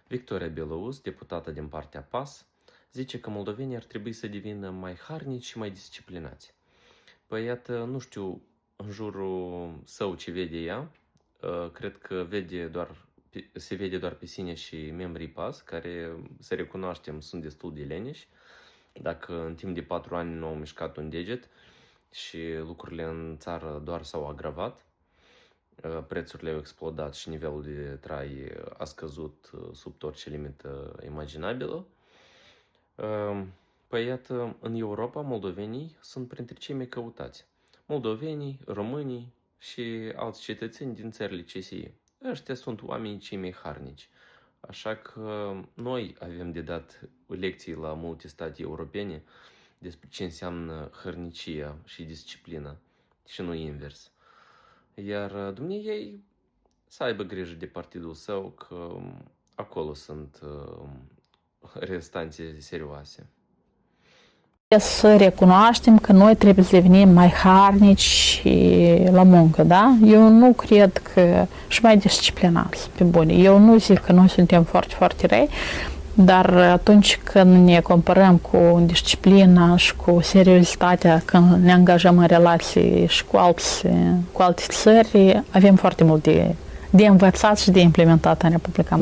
Victoria Belouz, deputată din partea PAS, zice că moldovenii ar trebui să devină mai harnici și mai disciplinați. Păi iată, nu știu în jurul său ce vede ea, cred că se vede doar pe sine și membrii PAS, care, să recunoaștem, sunt destul de leneși. Dacă în timp de 4 ani nu au mișcat un deget și lucrurile în țară doar s-au agravat, prețurile au explodat și nivelul de trai a scăzut sub orice limită imaginabilă. Păi iată, în Europa, moldovenii sunt printre cei mai căutați. Moldovenii, românii și alți cetățeni din țările CSI. Ăștia sunt oamenii cei mai harnici. Așa că noi avem de dat lecții la multe state europene despre ce înseamnă hărnicia și disciplina și nu invers. Iar dumneiei să aibă grijă de partidul său, că acolo sunt restanțe serioase. Să recunoaștem că noi trebuie să devenim mai harnici la muncă, da? Eu nu cred că și mai disciplinați, pe bune. Eu nu zic că noi suntem foarte, foarte răi, dar atunci când ne comparăm cu disciplina și cu seriozitatea, când ne angajăm în relații și cu alte țări, avem foarte mult de învățat și de implementat în Republica